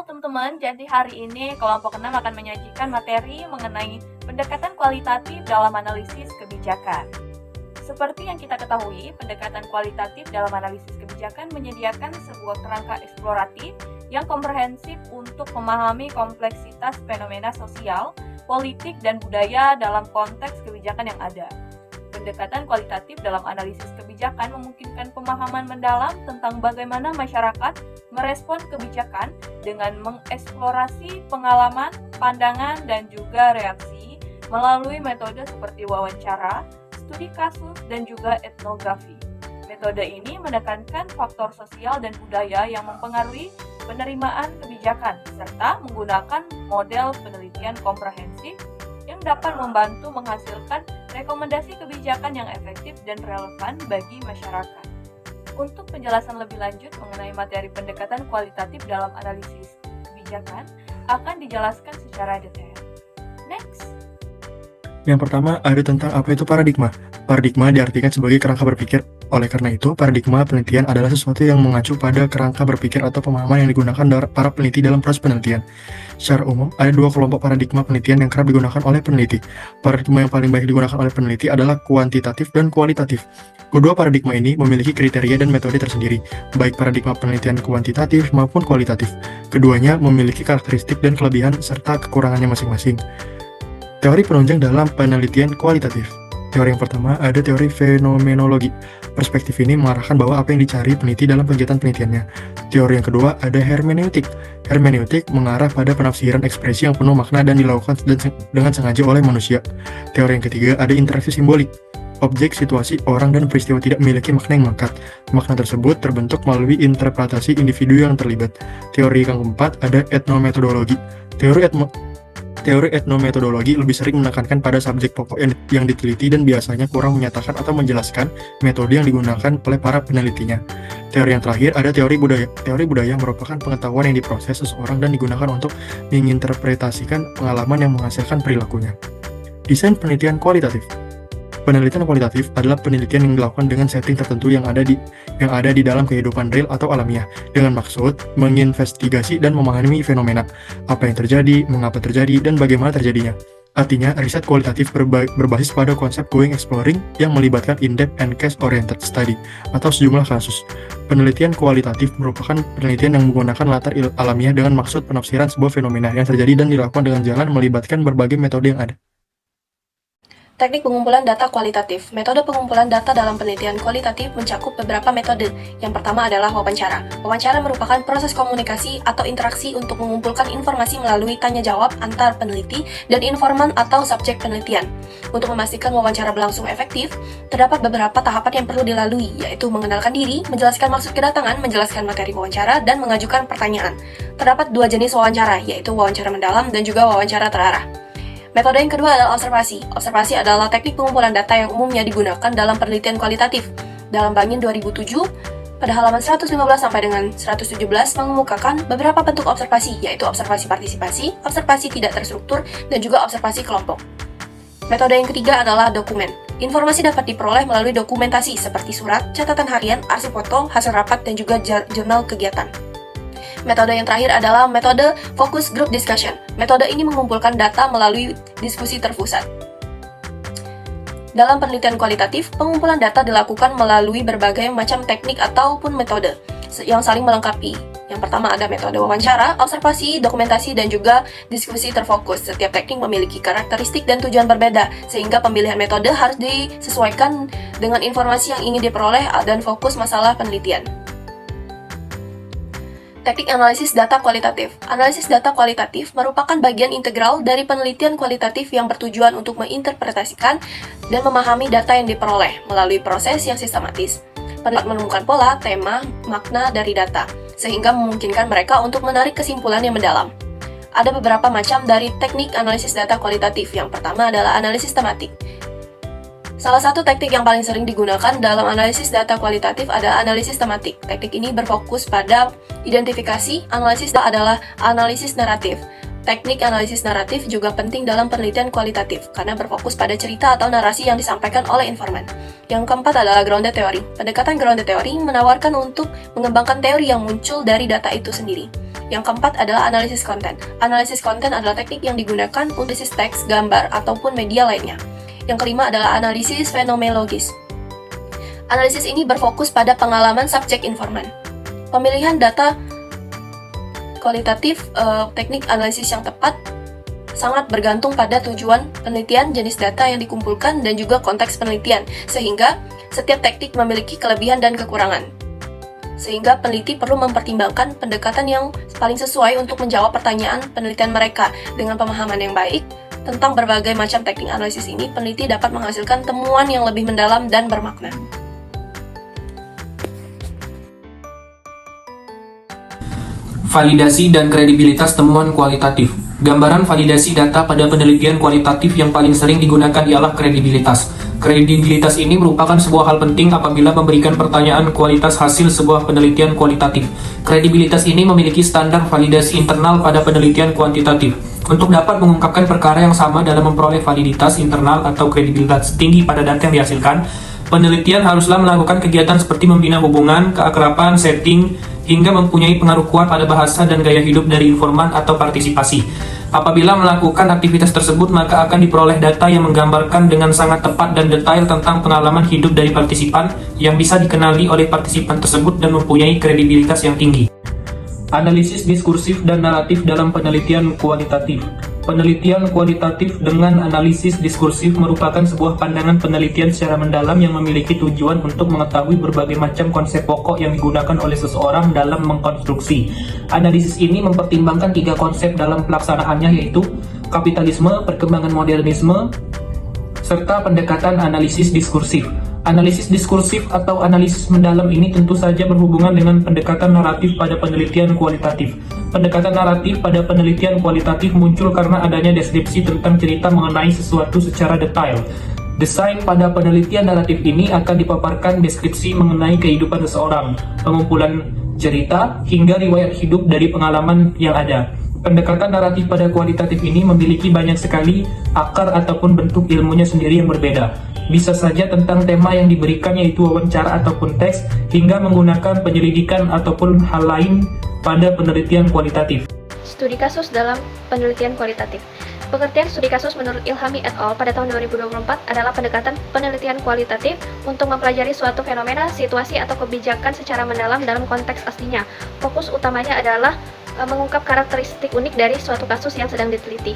teman-teman, jadi hari ini kelompok 6 akan menyajikan materi mengenai pendekatan kualitatif dalam analisis kebijakan. Seperti yang kita ketahui, pendekatan kualitatif dalam analisis kebijakan menyediakan sebuah kerangka eksploratif yang komprehensif untuk memahami kompleksitas fenomena sosial, politik, dan budaya dalam konteks kebijakan yang ada. Pendekatan kualitatif dalam analisis kebijakan memungkinkan pemahaman mendalam tentang bagaimana masyarakat merespon kebijakan dengan mengeksplorasi pengalaman, pandangan, dan juga reaksi melalui metode seperti wawancara, studi kasus, dan juga etnografi. Metode ini menekankan faktor sosial dan budaya yang mempengaruhi penerimaan kebijakan, serta menggunakan model penelitian komprehensif yang dapat membantu menghasilkan rekomendasi kebijakan yang efektif dan relevan bagi masyarakat. Untuk penjelasan lebih lanjut mengenai materi pendekatan kualitatif dalam analisis kebijakan akan dijelaskan secara detail. Next. Yang pertama, ada tentang apa itu paradigma. Paradigma diartikan sebagai kerangka berpikir. Oleh karena itu, paradigma penelitian adalah sesuatu yang mengacu pada kerangka berpikir atau pemahaman yang digunakan para peneliti dalam proses penelitian. Secara umum, ada dua kelompok paradigma penelitian yang kerap digunakan oleh peneliti. Paradigma yang paling baik digunakan oleh peneliti adalah kuantitatif dan kualitatif. Kedua paradigma ini memiliki kriteria dan metode tersendiri, baik paradigma penelitian kuantitatif maupun kualitatif. Keduanya memiliki karakteristik dan kelebihan serta kekurangannya masing-masing. Teori penunjang dalam penelitian kualitatif. Teori yang pertama ada teori fenomenologi. Perspektif ini mengarahkan bahwa apa yang dicari peneliti dalam kegiatan penelitiannya. Teori yang kedua ada hermeneutik. Hermeneutik mengarah pada penafsiran ekspresi yang penuh makna dan dilakukan dengan sengaja oleh manusia. Teori yang ketiga ada interaksi simbolik. Objek, situasi, orang, dan peristiwa tidak memiliki makna yang melekat. Makna tersebut terbentuk melalui interpretasi individu yang terlibat. Teori yang keempat ada etnometodologi. Teori etnometodologi lebih sering menekankan pada subjek pokok yang diteliti dan biasanya kurang menyatakan atau menjelaskan metode yang digunakan oleh para penelitinya. Teori yang terakhir ada teori budaya. Teori budaya merupakan pengetahuan yang diproses seseorang dan digunakan untuk menginterpretasikan pengalaman yang menghasilkan perilakunya. Desain penelitian kualitatif. Penelitian kualitatif adalah penelitian yang dilakukan dengan setting tertentu yang ada di dalam kehidupan real atau alamiah, dengan maksud menginvestigasi dan memahami fenomena, apa yang terjadi, mengapa terjadi, dan bagaimana terjadinya. Artinya, riset kualitatif berbasis pada konsep going exploring yang melibatkan in-depth and case-oriented study, atau sejumlah kasus. Penelitian kualitatif merupakan penelitian yang menggunakan latar alamiah dengan maksud penafsiran sebuah fenomena yang terjadi dan dilakukan dengan jalan melibatkan berbagai metode yang ada. Teknik pengumpulan data kualitatif. Metode pengumpulan data dalam penelitian kualitatif mencakup beberapa metode. Yang pertama adalah wawancara. Wawancara merupakan proses komunikasi atau interaksi untuk mengumpulkan informasi melalui tanya jawab antar peneliti dan informan atau subjek penelitian. Untuk memastikan wawancara berlangsung efektif, terdapat beberapa tahapan yang perlu dilalui, yaitu mengenalkan diri, menjelaskan maksud kedatangan, menjelaskan materi wawancara, dan mengajukan pertanyaan. Terdapat dua jenis wawancara, yaitu wawancara mendalam dan juga wawancara terarah. Metode yang kedua adalah observasi. Observasi adalah teknik pengumpulan data yang umumnya digunakan dalam penelitian kualitatif. Dalam Bangin 2007, pada halaman 115 sampai dengan 117 mengemukakan beberapa bentuk observasi, yaitu observasi partisipasi, observasi tidak terstruktur, dan juga observasi kelompok. Metode yang ketiga adalah dokumen. Informasi dapat diperoleh melalui dokumentasi seperti surat, catatan harian, arsip foto, hasil rapat, dan juga jurnal kegiatan. Metode yang terakhir adalah metode focus group discussion. Metode ini mengumpulkan data melalui diskusi terpusat. Dalam penelitian kualitatif, pengumpulan data dilakukan melalui berbagai macam teknik ataupun metode yang saling melengkapi. Yang pertama ada metode wawancara, observasi, dokumentasi, dan juga diskusi terfokus. Setiap teknik memiliki karakteristik dan tujuan berbeda, sehingga pemilihan metode harus disesuaikan dengan informasi yang ingin diperoleh dan fokus masalah penelitian. Teknik analisis data kualitatif. Analisis data kualitatif merupakan bagian integral dari penelitian kualitatif yang bertujuan untuk menginterpretasikan dan memahami data yang diperoleh melalui proses yang sistematis. Peneliti menemukan pola, tema, makna dari data, sehingga memungkinkan mereka untuk menarik kesimpulan yang mendalam. Ada beberapa macam dari teknik analisis data kualitatif. Yang pertama adalah analisis tematik. Salah satu teknik yang paling sering digunakan dalam analisis data kualitatif adalah analisis tematik. Teknik ini berfokus pada identifikasi. Analisis adalah analisis naratif. Teknik analisis naratif juga penting dalam penelitian kualitatif karena berfokus pada cerita atau narasi yang disampaikan oleh informan. Yang keempat adalah grounded theory. Pendekatan grounded theory menawarkan untuk mengembangkan teori yang muncul dari data itu sendiri. Yang keempat adalah analisis konten. Analisis konten adalah teknik yang digunakan untuk analisis teks, gambar, ataupun media lainnya. Yang kelima adalah analisis fenomenologis. Analisis ini berfokus pada pengalaman subjek informan. Pemilihan data kualitatif, teknik analisis yang tepat sangat bergantung pada tujuan penelitian, jenis data yang dikumpulkan, dan juga konteks penelitian, sehingga setiap teknik memiliki kelebihan dan kekurangan. Sehingga peneliti perlu mempertimbangkan pendekatan yang paling sesuai untuk menjawab pertanyaan penelitian mereka. Dengan pemahaman yang baik tentang berbagai macam teknik analisis ini, peneliti dapat menghasilkan temuan yang lebih mendalam dan bermakna. Validasi dan kredibilitas temuan kualitatif. Gambaran validasi data pada penelitian kualitatif yang paling sering digunakan ialah kredibilitas. Kredibilitas ini merupakan sebuah hal penting apabila memberikan pertanyaan kualitas hasil sebuah penelitian kualitatif. Kredibilitas ini memiliki standar validasi internal pada penelitian kuantitatif. Untuk dapat mengungkapkan perkara yang sama dalam memperoleh validitas internal atau kredibilitas tinggi pada data yang dihasilkan, penelitian haruslah melakukan kegiatan seperti membina hubungan, keakraban, setting, hingga mempunyai pengaruh kuat pada bahasa dan gaya hidup dari informan atau partisipasi. Apabila melakukan aktivitas tersebut, maka akan diperoleh data yang menggambarkan dengan sangat tepat dan detail tentang pengalaman hidup dari partisipan yang bisa dikenali oleh partisipan tersebut dan mempunyai kredibilitas yang tinggi. Analisis diskursif dan naratif dalam penelitian kualitatif. Penelitian kualitatif dengan analisis diskursif merupakan sebuah pandangan penelitian secara mendalam yang memiliki tujuan untuk mengetahui berbagai macam konsep pokok yang digunakan oleh seseorang dalam mengkonstruksi. Analisis ini mempertimbangkan 3 konsep dalam pelaksanaannya, yaitu kapitalisme, perkembangan modernisme, serta pendekatan analisis diskursif. Analisis diskursif atau analisis mendalam ini tentu saja berhubungan dengan pendekatan naratif pada penelitian kualitatif. Pendekatan naratif pada penelitian kualitatif muncul karena adanya deskripsi tentang cerita mengenai sesuatu secara detail. Desain pada penelitian naratif ini akan dipaparkan deskripsi mengenai kehidupan seseorang, pengumpulan cerita, hingga riwayat hidup dari pengalaman yang ada. Pendekatan naratif pada kualitatif ini memiliki banyak sekali akar ataupun bentuk ilmunya sendiri yang berbeda. Bisa saja tentang tema yang diberikan, yaitu wawancara ataupun teks, hingga menggunakan penyelidikan ataupun hal lain pada penelitian kualitatif. Studi kasus dalam penelitian kualitatif. Pengertian studi kasus menurut Ilhami et al. Pada tahun 2024 adalah pendekatan penelitian kualitatif untuk mempelajari suatu fenomena, situasi, atau kebijakan secara mendalam dalam konteks aslinya. Fokus utamanya adalah mengungkap karakteristik unik dari suatu kasus yang sedang diteliti.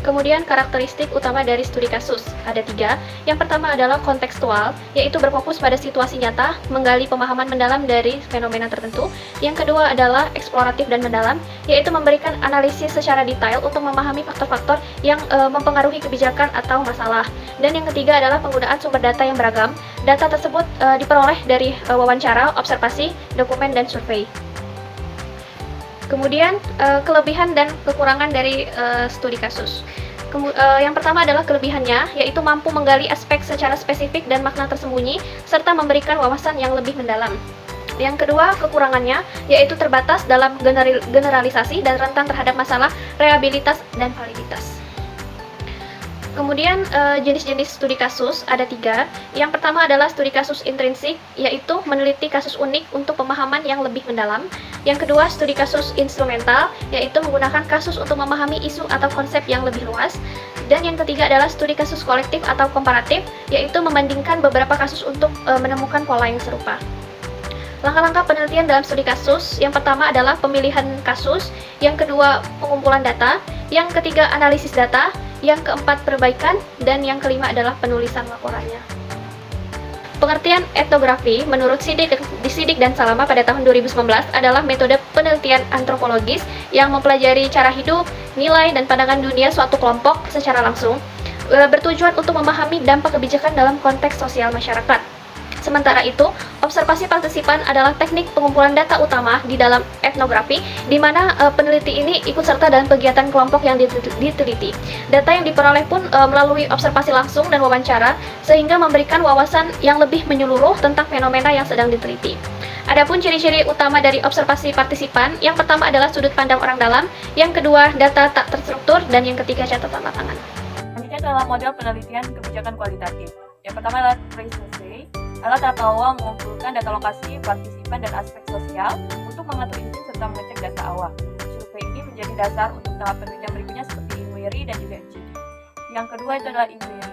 Kemudian karakteristik utama dari studi kasus ada 3. Yang pertama adalah kontekstual, yaitu berfokus pada situasi nyata, menggali pemahaman mendalam dari fenomena tertentu. Yang kedua adalah eksploratif dan mendalam, yaitu memberikan analisis secara detail untuk memahami faktor-faktor yang mempengaruhi kebijakan atau masalah. Dan yang ketiga adalah penggunaan sumber data yang beragam. Data tersebut diperoleh dari wawancara, observasi, dokumen, dan survei. Kemudian kelebihan dan kekurangan dari studi kasus. Yang pertama adalah kelebihannya, yaitu mampu menggali aspek secara spesifik dan makna tersembunyi, serta memberikan wawasan yang lebih mendalam. Yang kedua, kekurangannya, yaitu terbatas dalam generalisasi dan rentan terhadap masalah reliabilitas dan validitas. Kemudian jenis-jenis studi kasus ada 3. Yang pertama adalah studi kasus intrinsik, yaitu meneliti kasus unik untuk pemahaman yang lebih mendalam. Yang kedua, studi kasus instrumental, yaitu menggunakan kasus untuk memahami isu atau konsep yang lebih luas. Dan yang ketiga adalah studi kasus kolektif atau komparatif, yaitu membandingkan beberapa kasus untuk menemukan pola yang serupa. Langkah-langkah penelitian dalam studi kasus, yang pertama adalah pemilihan kasus, yang kedua pengumpulan data, yang ketiga analisis data, yang keempat perbaikan, dan yang kelima adalah penulisan laporannya. Pengertian etnografi menurut Sidik dan Salama pada tahun 2019 adalah metode penelitian antropologis yang mempelajari cara hidup, nilai, dan pandangan dunia suatu kelompok secara langsung, bertujuan untuk memahami dampak kebijakan dalam konteks sosial masyarakat. Sementara itu, observasi partisipan adalah teknik pengumpulan data utama di dalam etnografi, di mana peneliti ini ikut serta dalam kegiatan kelompok yang diteliti. Data yang diperoleh pun melalui observasi langsung dan wawancara, sehingga memberikan wawasan yang lebih menyeluruh tentang fenomena yang sedang diteliti. Adapun ciri-ciri utama dari observasi partisipan, yang pertama adalah sudut pandang orang dalam, yang kedua data tak terstruktur, dan yang ketiga catatan lapangan. Selanjutnya adalah model penelitian kebijakan kualitatif. Yang pertama adalah trace survey, adalah tahap awal mengumpulkan data lokasi, partisipan, dan aspek sosial untuk untuk mengatur izin serta mengecek data awal. Survei ini menjadi dasar untuk tahap penelitian berikutnya seperti inquiry dan juga FGD. Yang kedua itu adalah inquiry,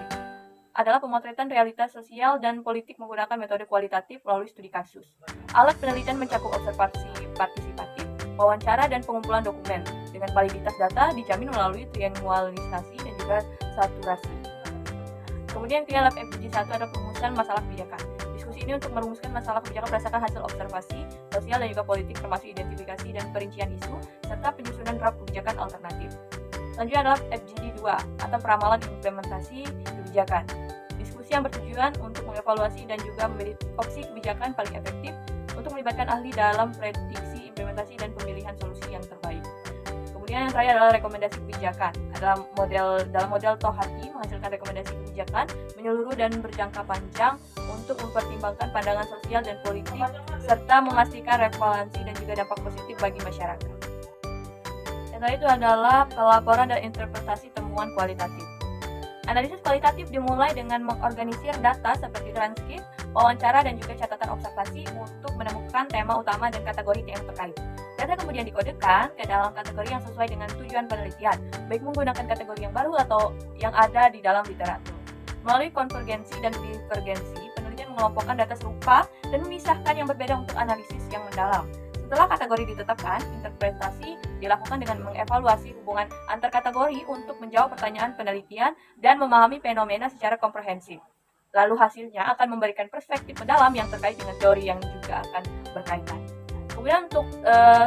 adalah pemotretan realitas sosial dan politik menggunakan metode kualitatif melalui studi kasus. Alat penelitian mencakup observasi partisipatif, wawancara, dan pengumpulan dokumen. Dengan validitas data dijamin melalui triannualisasi dan juga saturasi. Kemudian Clear Lab FGD 1 ada perumusan masalah kebijakan. Diskusi ini untuk merumuskan masalah kebijakan berdasarkan hasil observasi sosial dan juga politik, termasuk identifikasi dan perincian isu, serta penyusunan draft kebijakan alternatif. Selanjutnya adalah FGD 2 atau peramalan implementasi kebijakan. Diskusi yang bertujuan untuk mengevaluasi dan juga memilih opsi kebijakan paling efektif untuk melibatkan ahli dalam prediksi, implementasi, dan pemilihan solusi yang terbaik. Kemudian yang terakhir adalah rekomendasi kebijakan. Dalam model Tohati menghasilkan rekomendasi kebijakan menyeluruh dan berjangka panjang untuk mempertimbangkan pandangan sosial dan politik serta memastikan relevansi dan juga dampak positif bagi masyarakat. Yang itu adalah pelaporan dan interpretasi temuan kualitatif. Analisis kualitatif dimulai dengan mengorganisir data seperti transkrip, wawancara, dan juga catatan observasi untuk menemukan tema utama dan kategori yang terkait. Data kemudian dikodekan ke dalam kategori yang sesuai dengan tujuan penelitian, baik menggunakan kategori yang baru atau yang ada di dalam literatur. Melalui konvergensi dan divergensi, penelitian mengelompokkan data serupa dan memisahkan yang berbeda untuk analisis yang mendalam. Setelah kategori ditetapkan, interpretasi dilakukan dengan mengevaluasi hubungan antar kategori untuk menjawab pertanyaan penelitian dan memahami fenomena secara komprehensif. Lalu hasilnya akan memberikan perspektif mendalam yang terkait dengan teori yang juga akan berkaitan. Kemudian untuk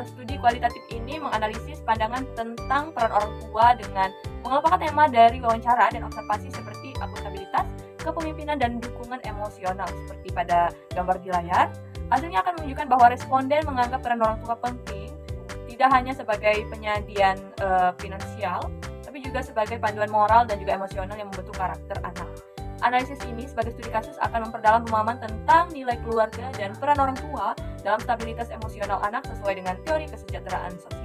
studi kualitatif ini menganalisis pandangan tentang peran orang tua dengan mengelompokkan tema dari wawancara dan observasi seperti akuntabilitas, kepemimpinan, dan dukungan emosional seperti pada gambar di layar. Hasilnya akan menunjukkan bahwa responden menganggap peran orang tua penting, tidak hanya sebagai penyediaan finansial, tapi juga sebagai panduan moral dan juga emosional yang membentuk karakter anak. Analisis ini sebagai studi kasus akan memperdalam pemahaman tentang nilai keluarga dan peran orang tua dalam stabilitas emosional anak sesuai dengan teori kesejahteraan sosial.